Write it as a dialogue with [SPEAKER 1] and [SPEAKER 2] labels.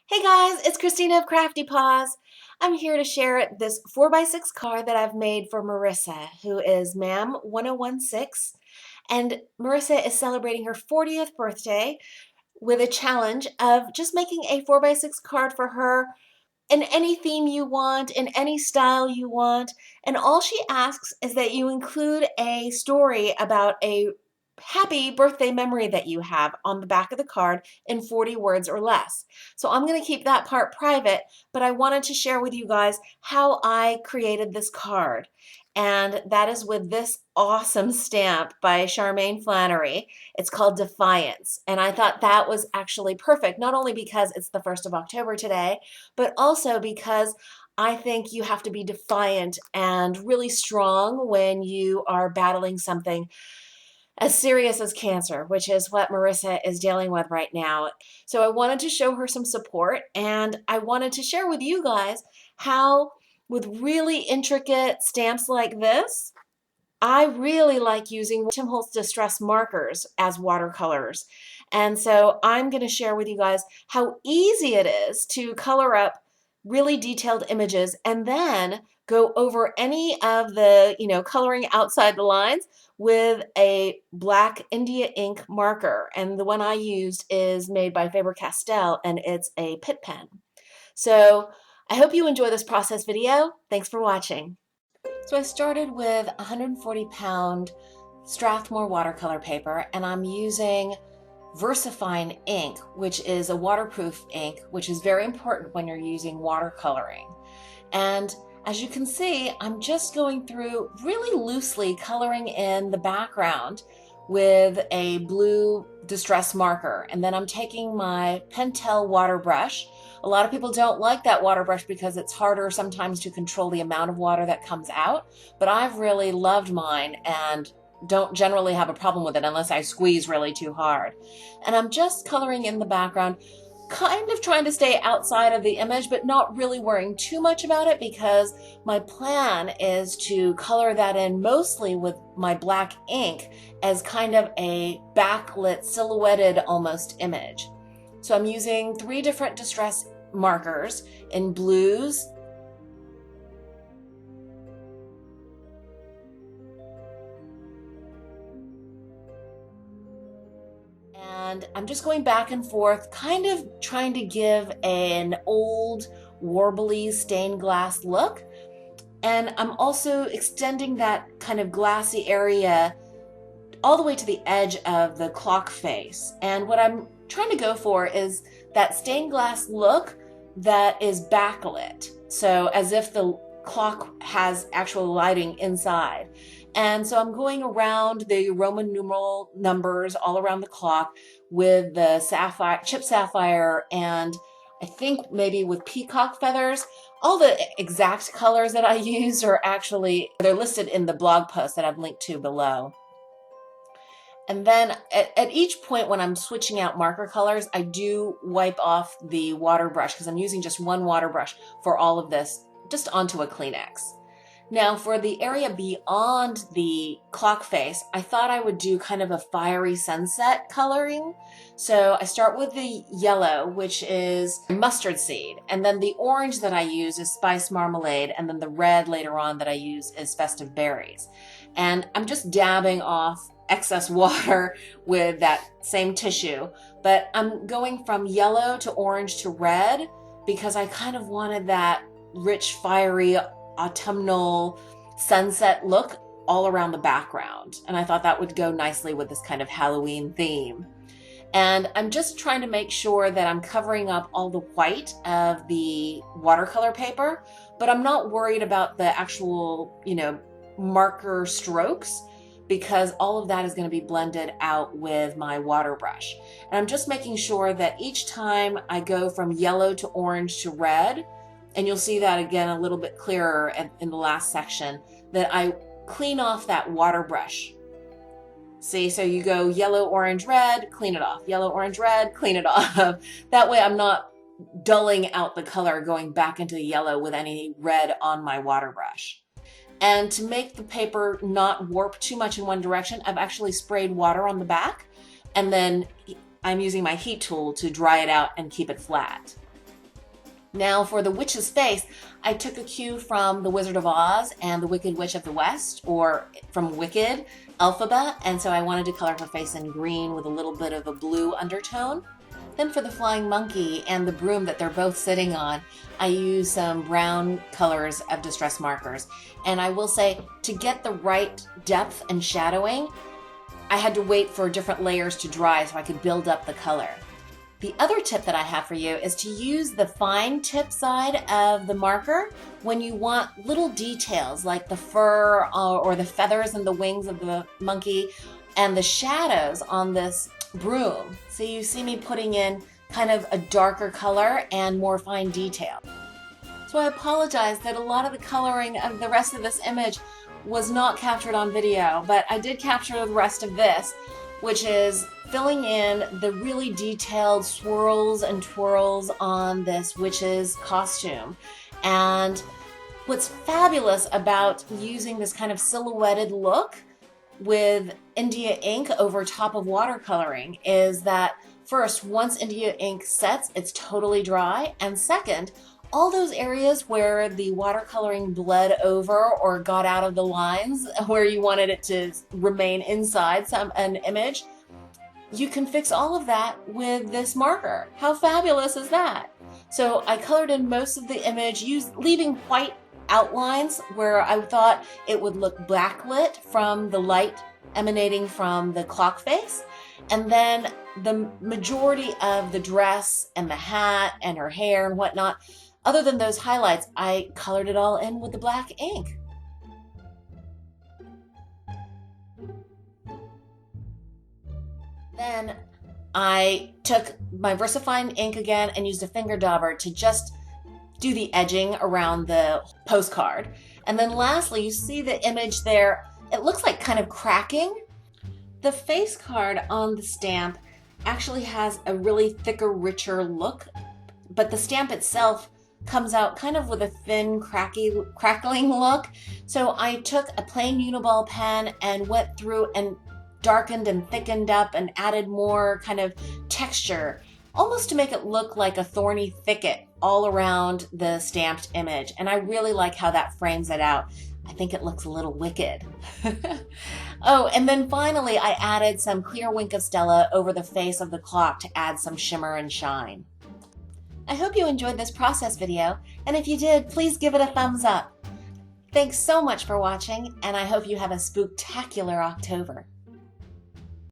[SPEAKER 1] Hey guys, it's Christina of CraftyPaws. I'm here to share this 4x6 card that I've made for Marissa, who is mam1014's. And Marissa is celebrating her 40th birthday with a challenge of just making a 4x6 card for her in any theme you want, in any style you want. And all she asks is that you include a story about a happy birthday memory that you have on the back of the card in 40 words or less. So I'm going to keep that part private, but I wanted to share with you guys how I created this card. And that is with this awesome stamp by Charmaine Flannery. It's called Defiance. And I thought that was actually perfect, not only because it's the 1st of October today, but also because I think you have to be defiant and really strong when you are battling something as serious as cancer, which is what Marissa is dealing with right now. So I wanted to show her some support, and I wanted to share with you guys how, with really intricate stamps like this, I really like using Tim Holtz Distress markers as watercolors. And so I'm going to share with you guys how easy it is to color up really detailed images and then go over any of the, coloring outside the lines with a black India ink marker. And the one I used is made by Faber-Castell, and it's a Pitt pen. So I hope you enjoy this process video. Thanks for watching. So I started with 140-pound Strathmore watercolor paper, and I'm using VersaFine ink, which is a waterproof ink, which is very important when you're using watercoloring. And as you can see, I'm just going through really loosely coloring in the background with a blue distress marker. And then I'm taking my Pentel water brush. A lot of people don't like that water brush because it's harder sometimes to control the amount of water that comes out, but I've really loved mine and don't generally have a problem with it unless I squeeze really too hard. And I'm just coloring in the background, kind of trying to stay outside of the image, but not really worrying too much about it because my plan is to color that in mostly with my black ink as kind of a backlit, silhouetted almost image. So I'm using 3 different distress markers in blues, and I'm just going back and forth, kind of trying to give an old warbly stained glass look. And I'm also extending that kind of glassy area all the way to the edge of the clock face. And what I'm trying to go for is that stained glass look that is backlit. So as if the clock has actual lighting inside. And so I'm going around the Roman numeral numbers all around the clock with the sapphire, chip sapphire, and I think maybe with peacock feathers. All the exact colors that I use are actually, they're listed in the blog post that I've linked to below. And then at each point when I'm switching out marker colors, I do wipe off the water brush because I'm using just one water brush for all of this, just onto a Kleenex. Now for the area beyond the clock face, I thought I would do kind of a fiery sunset coloring. So I start with the yellow, which is mustard seed, and then the orange that I use is spice marmalade, and then the red later on that I use is festive berries. And I'm just dabbing off excess water with that same tissue, but I'm going from yellow to orange to red because I kind of wanted that rich, fiery, autumnal sunset look all around the background. And I thought that would go nicely with this kind of Halloween theme. And I'm just trying to make sure that I'm covering up all the white of the watercolor paper, but I'm not worried about the actual, marker strokes because all of that is going to be blended out with my water brush. And I'm just making sure that each time I go from yellow to orange to red, and you'll see that again a little bit clearer in the last section, that I clean off that water brush. See, so you go yellow, orange, red, clean it off. Yellow, orange, red, clean it off. That way I'm not dulling out the color going back into the yellow with any red on my water brush. And to make the paper not warp too much in one direction, I've actually sprayed water on the back, and then I'm using my heat tool to dry it out and keep it flat. Now for the witch's face, I took a cue from The Wizard of Oz and the Wicked Witch of the West, or from Wicked, Elphaba, and so I wanted to color her face in green with a little bit of a blue undertone. Then for the flying monkey and the broom that they're both sitting on, I used some brown colors of distress markers. And I will say, to get the right depth and shadowing, I had to wait for different layers to dry so I could build up the color. The other tip that I have for you is to use the fine tip side of the marker when you want little details like the fur or the feathers and the wings of the monkey and the shadows on this broom. So you see me putting in kind of a darker color and more fine detail. So I apologize that a lot of the coloring of the rest of this image was not captured on video, but I did capture the rest of this, which is filling in the really detailed swirls and twirls on this witch's costume. And what's fabulous about using this kind of silhouetted look with India ink over top of watercoloring is that first, once India ink sets, it's totally dry, and second, all those areas where the watercoloring bled over or got out of the lines where you wanted it to remain inside an image, you can fix all of that with this marker. How fabulous is that? So I colored in most of the image, leaving white outlines where I thought it would look backlit from the light emanating from the clock face. And then the majority of the dress and the hat and her hair and whatnot, other than those highlights, I colored it all in with the black ink. Then I took my VersaFine ink again and used a finger dauber to just do the edging around the postcard. And then lastly, you see the image there. It looks like kind of cracking. The face card on the stamp actually has a really thicker, richer look, but the stamp itself comes out kind of with a thin, crackling look. So I took a plain Uniball pen and went through and darkened and thickened up and added more kind of texture, almost to make it look like a thorny thicket all around the stamped image. And I really like how that frames it out. I think it looks a little wicked. Oh, and then finally I added some clear Wink of Stella over the face of the clock to add some shimmer and shine. I hope you enjoyed this process video, and if you did, please give it a thumbs up. Thanks so much for watching, and I hope you have a spooktacular October.